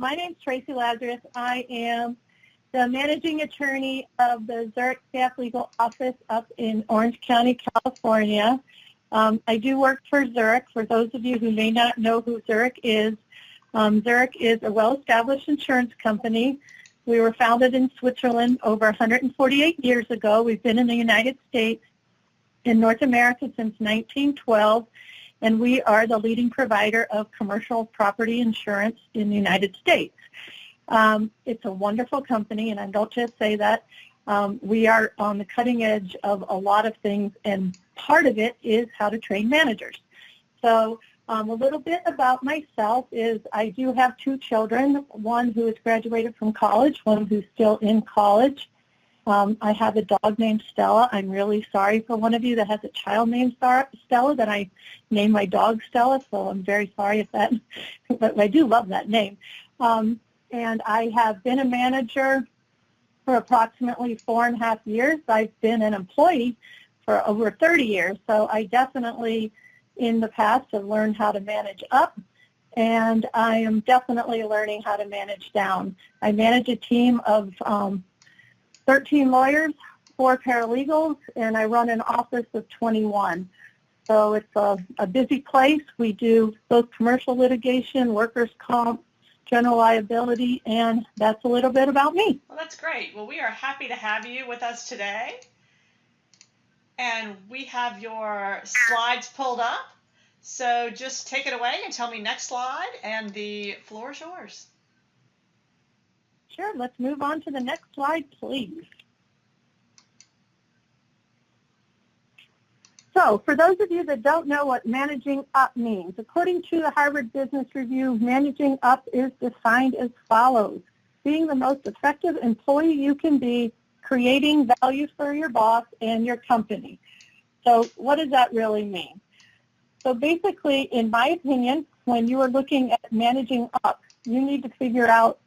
My name's Tracey Lazarus. I am the managing attorney of the Zurich Staff Legal Office up in Orange County, California. I do work for Zurich. For those of you who may not know who Zurich is a well-established insurance company. We were founded in Switzerland over 148 years ago. We've been in the United States in North America since 1912, and we are the leading provider of commercial property insurance in the United States. It's a wonderful company, and I don't just say that. We are on the cutting edge of a lot of things, and part of it is how to train managers. So a little bit about myself is I do have two children, one who has graduated from college, one who's still in college. I have a dog named Stella. I'm really sorry for one of you that has a child named Stella, that I named my dog Stella, so I'm very sorry if that, but I do love that name. And I have been a manager for approximately 4.5 years. I've been an employee for over 30 years, so I definitely in the past have learned how to manage up, and I am definitely learning how to manage down. I manage a team of 13 lawyers, 4 paralegals, and I run an office of 21. So it's a busy place. We do both commercial litigation, workers' comp, general liability, and that's a little bit about me. Well, that's great. Well, we are happy to have you with us today. And we have your slides pulled up. So just take it away and tell me next slide, and the floor is yours. Sure, let's move on to the next slide, please. So for those of you that don't know what managing up means, according to the Harvard Business Review, managing up is defined as follows: being the most effective employee you can be, creating value for your boss and your company. So what does that really mean? So basically, in my opinion, when you are looking at managing up, you need to figure out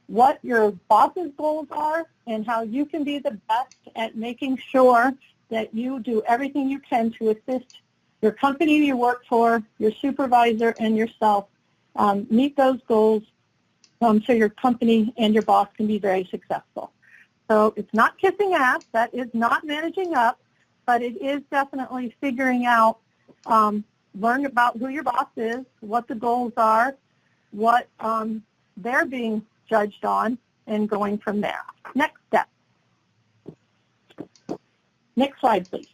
what your boss's goals are and how you can be the best at making sure that you do everything you can to assist your company you work for, your supervisor, and yourself meet those goals so your company and your boss can be very successful. So it's not kissing ass. That is not managing up, but it is definitely figuring out, learn about who your boss is, what the goals are, what they're being judged on, and going from there. Next step. Next slide, please.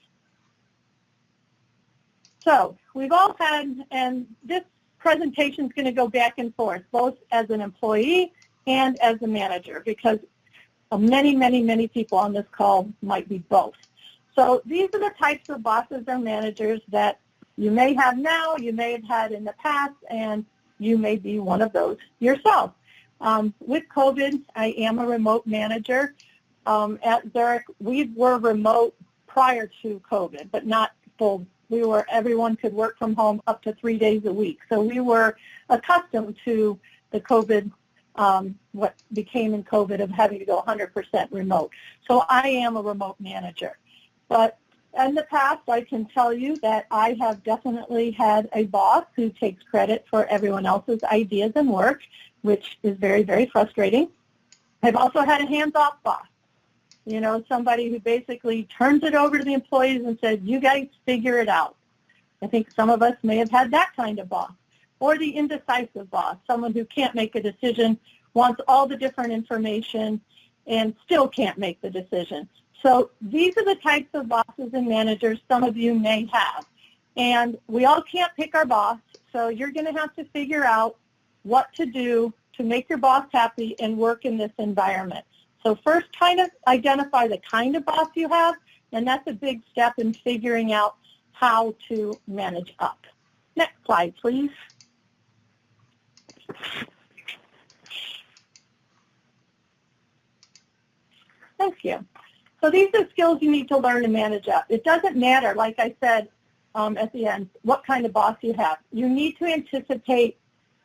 So we've all had, and this presentation is going to go back and forth, both as an employee and as a manager, because many, many, many people on this call might be both. So these are the types of bosses or managers that you may have now, you may have had in the past, and you may be one of those yourself. With COVID, I am a remote manager. At Zurich, we were remote prior to COVID, but not full. Everyone could work from home up to 3 days a week. So we were accustomed to the COVID, what became in COVID of having to go 100% remote. So I am a remote manager. But in the past, I can tell you that I have definitely had a boss who takes credit for everyone else's ideas and work, which is very, very frustrating. I've also had a hands-off boss. You know, somebody who basically turns it over to the employees and says, you guys figure it out. I think some of us may have had that kind of boss. Or the indecisive boss, someone who can't make a decision, wants all the different information, and still can't make the decision. So these are the types of bosses and managers some of you may have. And we all can't pick our boss, so you're going to have to figure out what to do to make your boss happy and work in this environment. So first, kind of identify the kind of boss you have, and that's a big step in figuring out how to manage up. Next slide, please. Thank you. So these are skills you need to learn to manage up. It doesn't matter, like I said at the end, what kind of boss you have. You need to anticipate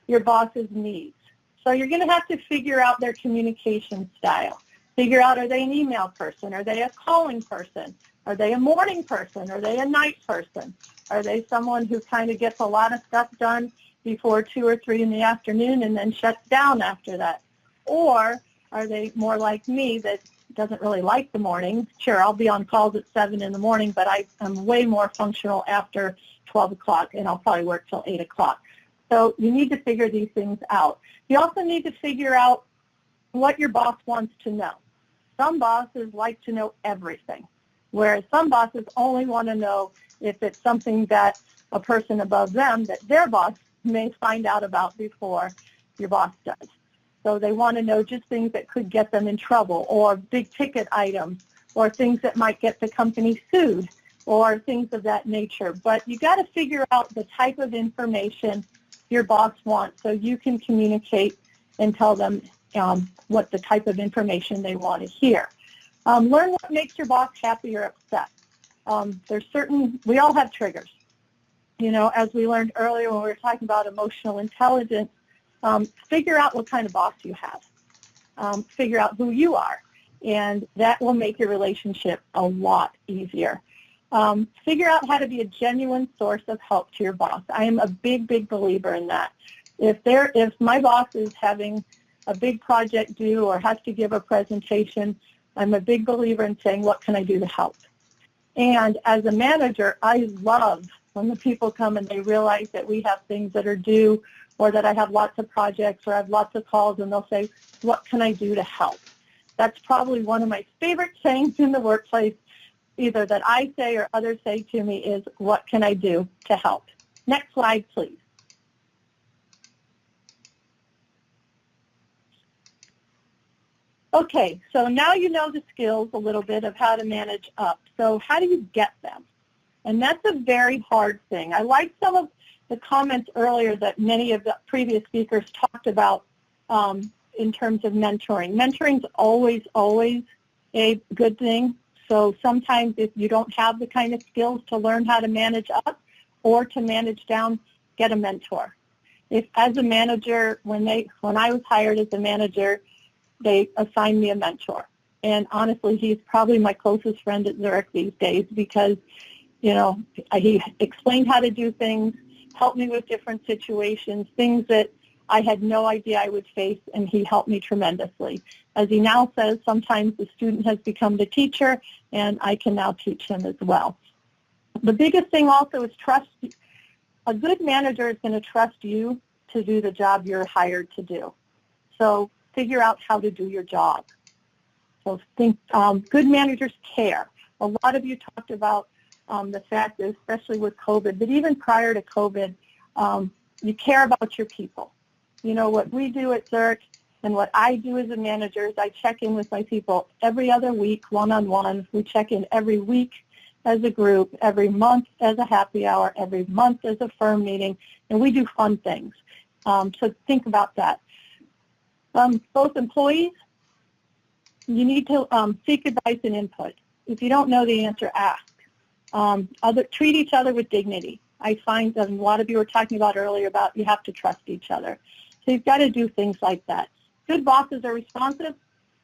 your boss's needs. So you're going to have to figure out their communication style. Figure out, are they an email person? Are they a calling person? Are they a morning person? Are they a night person? Are they someone who kind of gets a lot of stuff done before 2 or 3 in the afternoon and then shuts down after that? Or are they more like me that doesn't really like the morning? Sure, I'll be on calls at 7 in the morning, but I'm way more functional after 12 o'clock, and I'll probably work till 8 o'clock. So you need to figure these things out. You also need to figure out what your boss wants to know. Some bosses like to know everything, whereas some bosses only want to know if it's something that a person above them, that their boss may find out about before your boss does. So they want to know just things that could get them in trouble, or big ticket items, or things that might get the company sued, or things of that nature. But you got to figure out the type of information your boss wants so you can communicate and tell them what the type of information they want to hear. Learn what makes your boss happy or upset. We all have triggers. You know, as we learned earlier when we were talking about emotional intelligence, figure out what kind of boss you have. Figure out who you are, and that will make your relationship a lot easier. Figure out how to be a genuine source of help to your boss. I am a big, big believer in that. If my boss is having a big project due or has to give a presentation, I'm a big believer in saying, what can I do to help? And as a manager, I love when the people come and they realize that we have things that are due, or that I have lots of projects, or I have lots of calls, and they'll say, what can I do to help? That's probably one of my favorite sayings in the workplace, either that I say or others say to me, is, what can I do to help? Next slide, please. Okay, so now you know the skills a little bit of how to manage up. So how do you get them? And that's a very hard thing. I like some of the comments earlier that many of the previous speakers talked about in terms of mentoring. Mentoring is always, always a good thing. So sometimes if you don't have the kind of skills to learn how to manage up or to manage down, get a mentor. If as a manager, when I was hired as a manager, they assigned me a mentor. And honestly, he's probably my closest friend at Zurich these days because, you know, he explained how to do things, helped me with different situations, things that I had no idea I would face, and he helped me tremendously. As he now says, sometimes the student has become the teacher, and I can now teach him as well. The biggest thing also is trust. A good manager is going to trust you to do the job you're hired to do. So figure out how to do your job. So good managers care. A lot of you talked about the fact that, especially with COVID, but even prior to COVID, you care about your people. You know, what we do at Zurich and what I do as a manager is I check in with my people every other week, one-on-one. We check in every week as a group, every month as a happy hour, every month as a firm meeting, and we do fun things. So think about that. Both employees, you need to seek advice and input. If you don't know the answer, ask. Treat each other with dignity. I find that a lot of you were talking about earlier about you have to trust each other. So you've got to do things like that. Good bosses are responsive.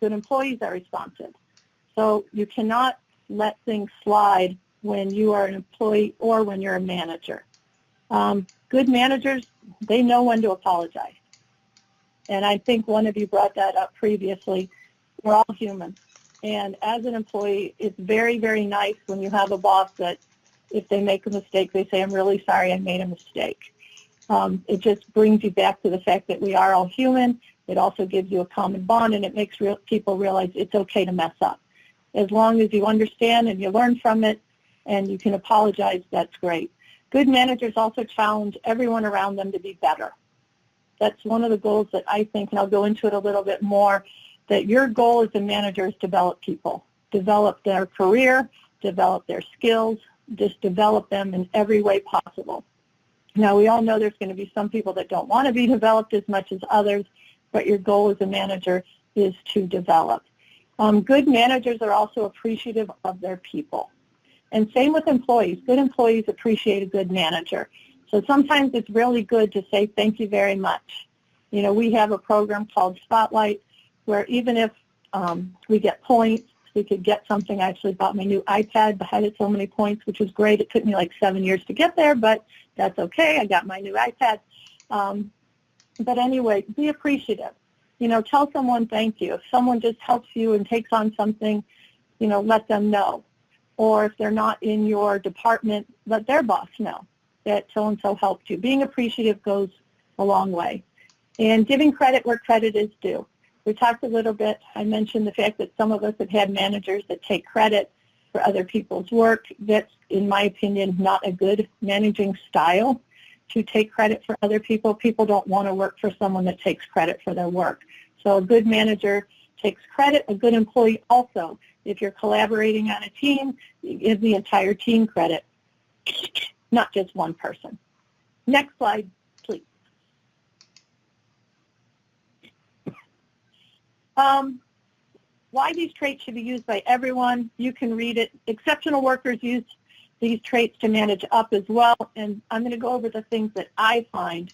Good employees are responsive. So you cannot let things slide when you are an employee or when you're a manager. Good managers, they know when to apologize. And I think one of you brought that up previously. We're all human. And as an employee, it's very, very nice when you have a boss that if they make a mistake, they say, I'm really sorry I made a mistake. It just brings you back to the fact that we are all human. It also gives you a common bond, and it makes people realize it's okay to mess up. As long as you understand and you learn from it and you can apologize, that's great. Good managers also challenge everyone around them to be better. That's one of the goals that I think, and I'll go into it a little bit more, that your goal as a manager is develop people, develop their career, develop their skills, just develop them in every way possible. Now, we all know there's going to be some people that don't want to be developed as much as others, but your goal as a manager is to develop. Good managers are also appreciative of their people. And same with employees. Good employees appreciate a good manager. So sometimes it's really good to say thank you very much. You know, we have a program called Spotlight where even if we get points, we could get something. I actually bought my new iPad, but had so many points, which was great. It took me like 7 years to get there, but that's okay. I got my new iPad. But anyway, be appreciative. Tell someone thank you. If someone just helps you and takes on something, let them know. Or if they're not in your department, let their boss know that so-and-so helped you. Being appreciative goes a long way. And giving credit where credit is due. We talked a little bit, I mentioned the fact that some of us have had managers that take credit for other people's work. That's, in my opinion, not a good managing style, to take credit for other people. People don't want to work for someone that takes credit for their work. So a good manager takes credit, a good employee also. If you're collaborating on a team, you give the entire team credit, not just one person. Next slide, please. Why these traits should be used by everyone, you can read it. Exceptional workers use these traits to manage up as well, and I'm going to go over the things that I find,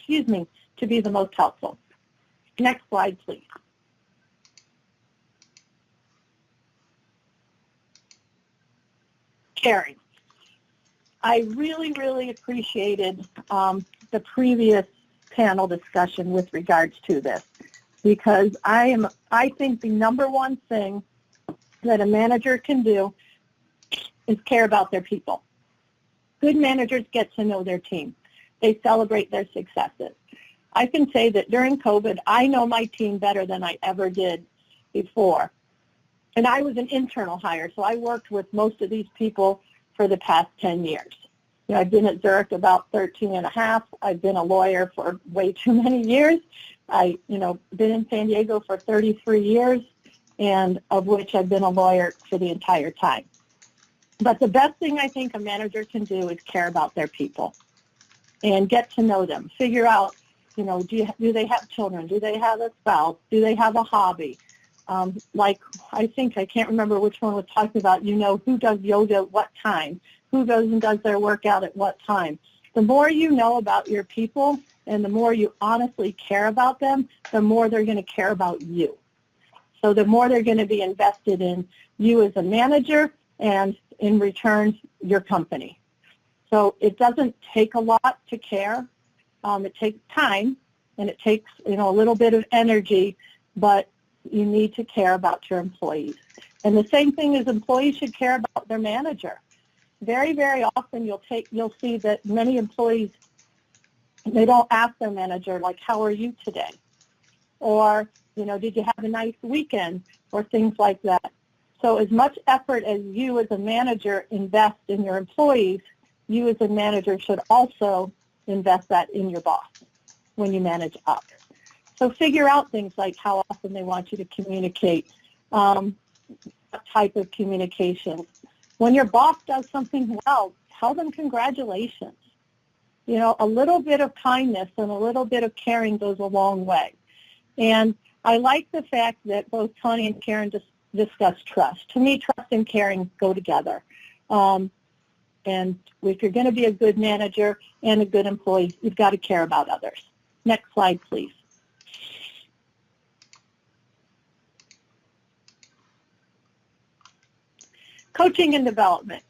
to be the most helpful. Next slide, please. Caring. I really, really appreciated the previous panel discussion with regards to this, because I think the number one thing that a manager can do is care about their people. Good managers get to know their team. They celebrate their successes. I can say that during COVID, I know my team better than I ever did before. And I was an internal hire, so I worked with most of these people for the past 10 years. I've been at Zurich about 13 and a half. I've been a lawyer for way too many years. I, been in San Diego for 33 years, and of which I've been a lawyer for the entire time. But the best thing I think a manager can do is care about their people and get to know them. Figure out, do they have children? Do they have a spouse? Do they have a hobby? I can't remember which one was talking about, who does yoga at what time, who goes and does their workout at what time. The more you know about your people and the more you honestly care about them, the more they're going to care about you. So the more they're going to be invested in you as a manager and in return, your company. So it doesn't take a lot to care. It takes time and it takes, a little bit of energy, but you need to care about your employees. And the same thing is employees should care about their manager. Very, very often you'll see that many employees, they don't ask their manager, like, how are you today? Or, did you have a nice weekend? Or things like that. So as much effort as you as a manager invest in your employees, you as a manager should also invest that in your boss when you manage up. So figure out things like how often they want you to communicate, what type of communication. When your boss does something well, tell them congratulations. A little bit of kindness and a little bit of caring goes a long way. And I like the fact that both Tony and Karen discussed trust. To me, trust and caring go together. And if you're going to be a good manager and a good employee, you've got to care about others. Next slide, please. Coaching and development.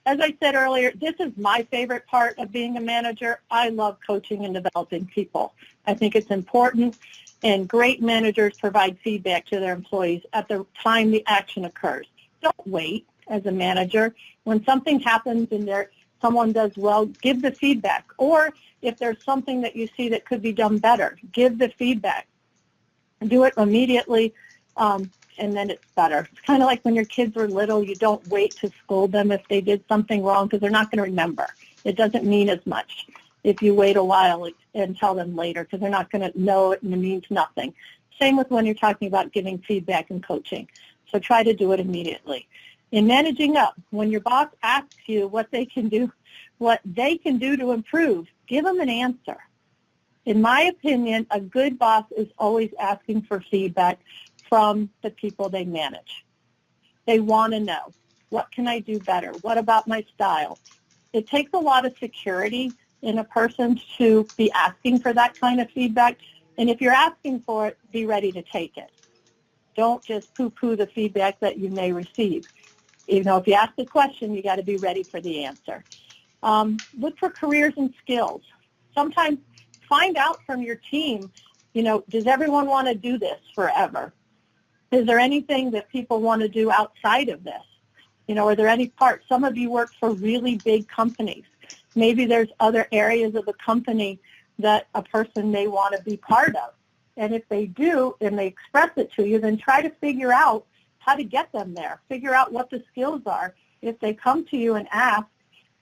As I said earlier, this is my favorite part of being a manager. I love coaching and developing people. I think it's important, and great managers provide feedback to their employees at the time the action occurs. Don't wait as a manager. When something happens and someone does well, give the feedback. Or if there's something that you see that could be done better, give the feedback. Do it immediately. And then it's better. It's kind of like when your kids were little, you don't wait to scold them if they did something wrong because they're not going to remember. It doesn't mean as much if you wait a while and tell them later because they're not going to know it and it means nothing. Same with when you're talking about giving feedback and coaching. So try to do it immediately. In managing up, when your boss asks you what they can do to improve, give them an answer. In my opinion, a good boss is always asking for feedback from the people they manage. They want to know, what can I do better? What about my style? It takes a lot of security in a person to be asking for that kind of feedback. And if you're asking for it, be ready to take it. Don't just poo-poo the feedback that you may receive. If you ask the question, you got to be ready for the answer. Look for careers and skills. sometimes find out from your team, does everyone want to do this forever? Is there anything that people want to do outside of this? Are there any parts? Some of you work for really big companies. Maybe there's other areas of the company that a person may want to be part of. And if they do and they express it to you, then try to figure out how to get them there. Figure out what the skills are. If they come to you and ask,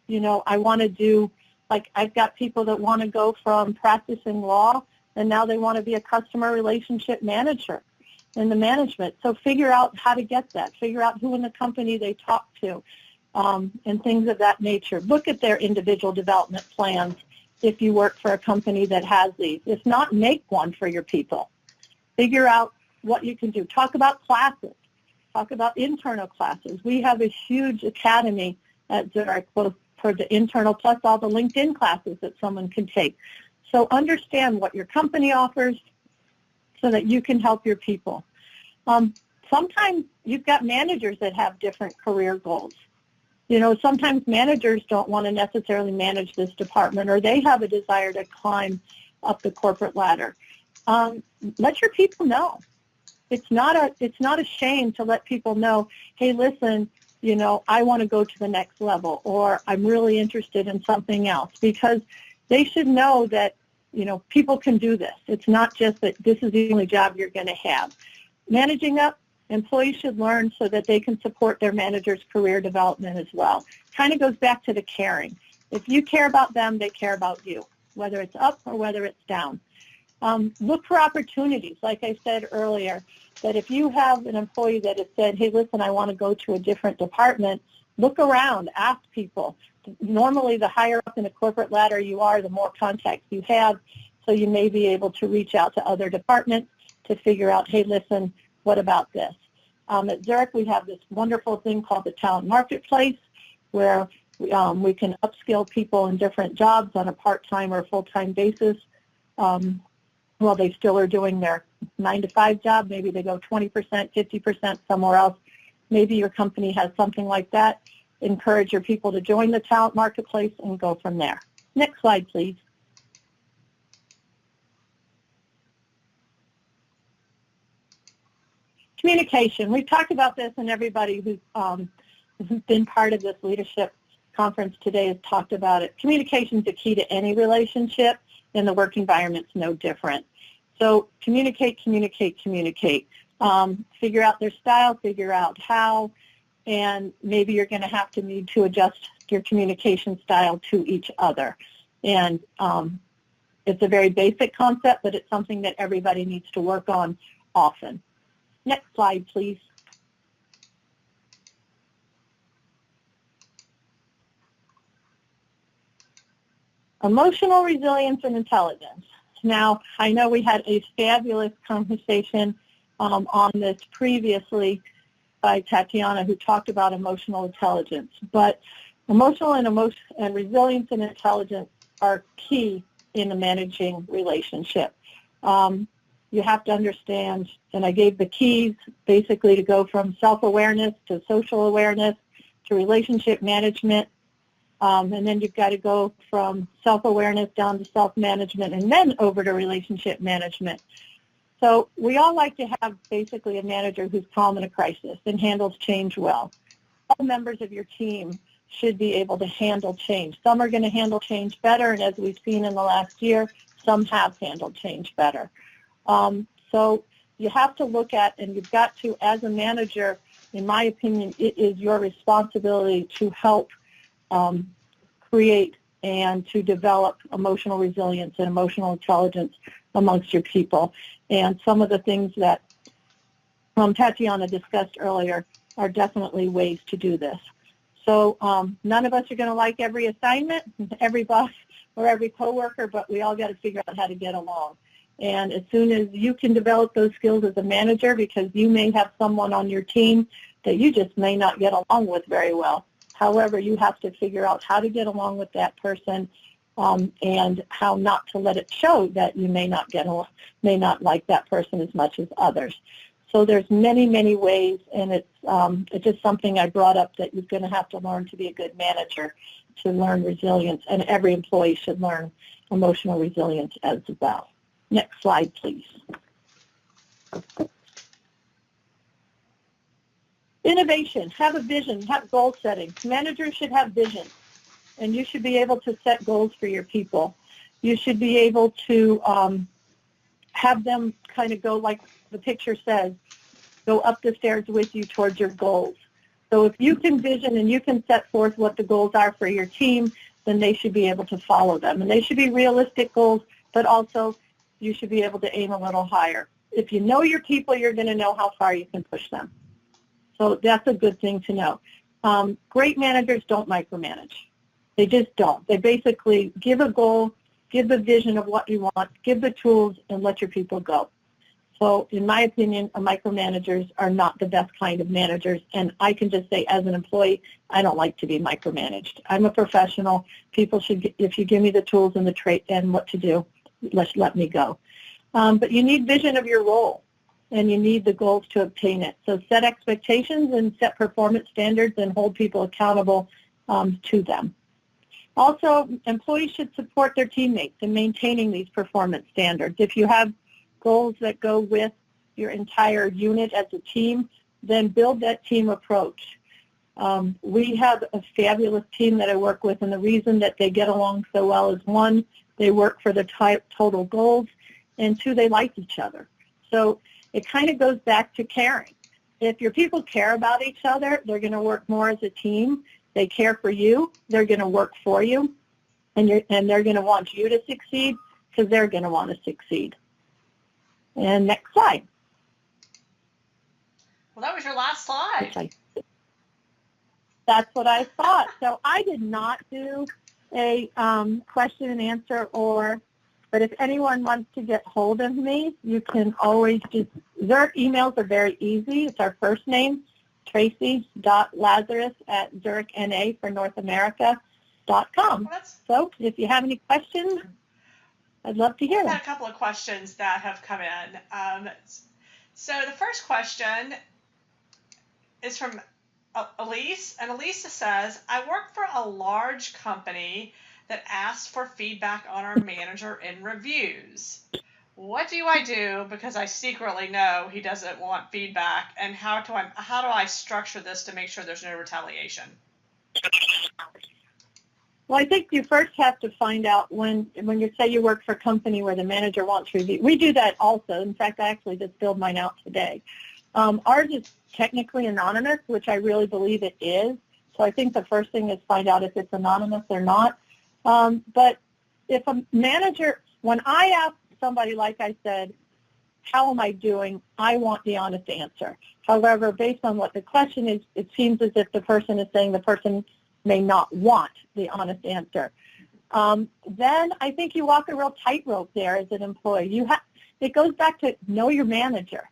I want to do, like I've got people that want to go from practicing law and now they want to be a customer relationship manager in the management. So figure out how to get that. Figure out who in the company they talk to and things of that nature. Look at their individual development plans if you work for a company that has these. If not, make one for your people. Figure out what you can do. Talk about classes. Talk about internal classes. We have a huge academy at Zurich, both for the internal plus all the LinkedIn classes that someone can take. So understand what your company offers so that you can help your people. Sometimes you've got managers that have different career goals. Sometimes managers don't want to necessarily manage this department, or they have a desire to climb up the corporate ladder. Let your people know. It's not a shame to let people know, hey, listen, I want to go to the next level, or I'm really interested in something else, because they should know that, people can do this. It's not just that this is the only job you're going to have. Managing up, employees should learn so that they can support their manager's career development as well. Kind of goes back to the caring. If you care about them, they care about you, whether it's up or whether it's down. Look for opportunities. Like I said earlier, that if you have an employee that has said, hey, listen, I want to go to a different department, look around, ask people. Normally, the higher up in the corporate ladder you are, the more contacts you have, so you may be able to reach out to other departments to figure out, hey, listen, what about this? At Zurich, we have this wonderful thing called the Talent Marketplace, where we can upskill people in different jobs on a part-time or full-time basis while they still are doing their 9-to-5 job. Maybe they go 20%, 50% somewhere else. Maybe your company has something like that. Encourage your people to join the Talent Marketplace and go from there. Next slide, please. Communication. We've talked about this, and everybody who's been part of this leadership conference today has talked about it. Communication is the key to any relationship, and the work environment's no different. So communicate, communicate, communicate. Figure out their style, figure out how, and maybe you're going to need to adjust your communication style to each other. And it's a very basic concept, but it's something that everybody needs to work on often. Next slide, please. Emotional resilience and intelligence. Now, I know we had a fabulous conversation on this previously by Tatiana, who talked about emotional intelligence. But emotional and resilience and intelligence are key in a managing relationship. You have to understand, and I gave the keys basically to go from self-awareness to social awareness to relationship management, and then you've got to go from self-awareness down to self-management and then over to relationship management. So we all like to have basically a manager who's calm in a crisis and handles change well. All members of your team should be able to handle change. Some are going to handle change better, and as we've seen in the last year, some have handled change better. So you have to look at, and you've got to, as a manager, in my opinion, it is your responsibility to help create and to develop emotional resilience and emotional intelligence amongst your people. And some of the things that Tatiana discussed earlier are definitely ways to do this. So none of us are going to like every assignment, every boss or every coworker, but we all got to figure out how to get along. And as soon as you can develop those skills as a manager, because you may have someone on your team that you just may not get along with very well. However, you have to figure out how to get along with that person and how not to let it show that you may not like that person as much as others. So there's many, many ways, and it's just something I brought up that you're going to have to learn to be a good manager, to learn resilience, and every employee should learn emotional resilience as well. Next slide, please. Innovation, have a vision, have goal setting. Managers should have vision, and you should be able to set goals for your people. You should be able to have them kind of go, like the picture says, go up the stairs with you towards your goals. So if you can vision and you can set forth what the goals are for your team, then they should be able to follow them. And they should be realistic goals, but also you should be able to aim a little higher. If you know your people, you're going to know how far you can push them. So that's a good thing to know. Great managers don't micromanage. They just don't. They basically give a goal, give the vision of what you want, give the tools, and let your people go. So in my opinion, micromanagers are not the best kind of managers. And I can just say, as an employee, I don't like to be micromanaged. I'm a professional. People should, if you give me the tools and the trait and what to do, let me go. But you need vision of your role, and you need the goals to obtain it. So set expectations and set performance standards and hold people accountable to them. Also, employees should support their teammates in maintaining these performance standards. If you have goals that go with your entire unit as a team, then build that team approach. We have a fabulous team that I work with, and the reason that they get along so well is, one, they work for the total goals, and two, they like each other. So it kind of goes back to caring. If your people care about each other, they're going to work more as a team. They care for you. They're going to work for you, and they're going to want you to succeed because they're going to want to succeed. And next slide. Well, that was your last slide. That's what I thought. So I did not do a question and answer, but if anyone wants to get hold of me, you can always their emails are very easy. It's our first name, Tracey.Lazarus@ZurichNA for North America.com. So if you have any questions, I'd love to hear them. We've had a couple of questions that have come in. So the first question is from Elise, and Elisa says, I work for a large company that asks for feedback on our manager in reviews. What do I do because I secretly know he doesn't want feedback, and how do I structure this to make sure there's no retaliation? Well, I think you first have to find out when you say you work for a company where the manager wants review. We do that also. In fact, I actually just filled mine out today. Ours is technically anonymous, which I really believe it is. So I think the first thing is find out if it's anonymous or not. But if a manager, when I ask somebody, like I said, how am I doing, I want the honest answer. However, based on what the question is, it seems as if the person is saying the person may not want the honest answer. Then I think you walk a real tightrope there as an employee. It goes back to know your manager.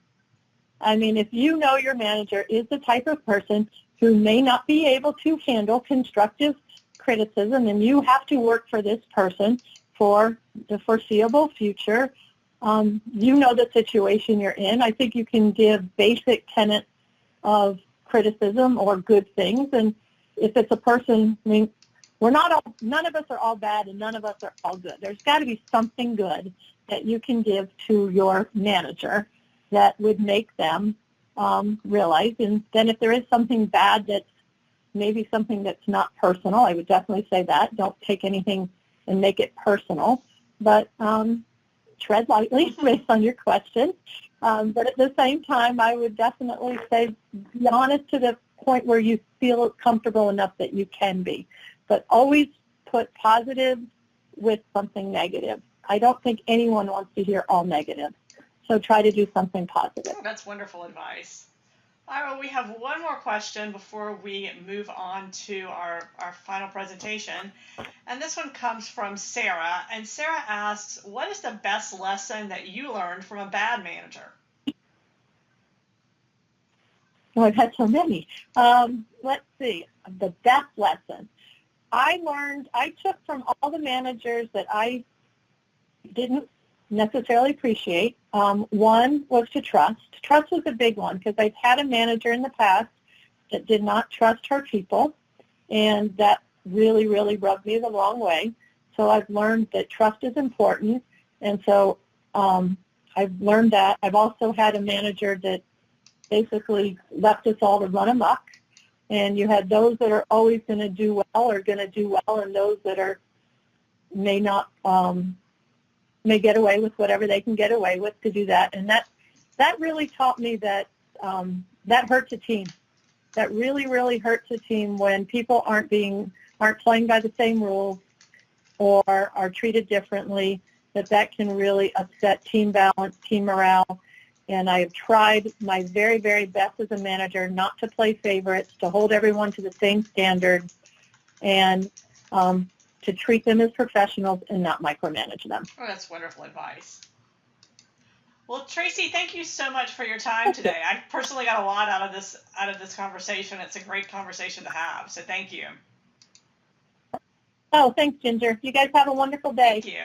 I mean, if you know your manager is the type of person who may not be able to handle constructive criticism, and you have to work for this person for the foreseeable future, you know the situation you're in. I think you can give basic tenets of criticism or good things, and if it's a person, I mean, none of us are all bad and none of us are all good. There's got to be something good that you can give to your manager that would make them realize. And then if there is something bad that's maybe something that's not personal, I would definitely say that. Don't take anything and make it personal. But tread lightly based on your question. But at the same time, I would definitely say be honest to the point where you feel comfortable enough that you can be. But always put positive with something negative. I don't think anyone wants to hear all negative. So try to do something positive. Oh, that's wonderful advice. All right, well, we have one more question before we move on to our final presentation. And this one comes from Sara. And Sara asks, what is the best lesson that you learned from a bad manager? Well, I've had so many. Let's see, the best lesson. I took from all the managers that I didn't necessarily appreciate. One was to trust. Trust was a big one because I've had a manager in the past that did not trust her people, and that really, really rubbed me the wrong way. so I've learned that trust is important, and so I've learned that. I've also had a manager that basically left us all to run amok, and you had those that are always going to do well or going to do well, and those that are may not may get away with whatever they can get away with to do that. And that really taught me that that hurts a team. That really, really hurts a team when people aren't playing by the same rules or are treated differently, that can really upset team balance, team morale. And I have tried my very, very best as a manager not to play favorites, to hold everyone to the same standard, and to treat them as professionals and not micromanage them. Oh, that's wonderful advice. Well, Tracy, thank you so much for your time today. I personally got a lot out of this conversation. It's a great conversation to have, so thank you. Oh, thanks, Ginger. You guys have a wonderful day. Thank you.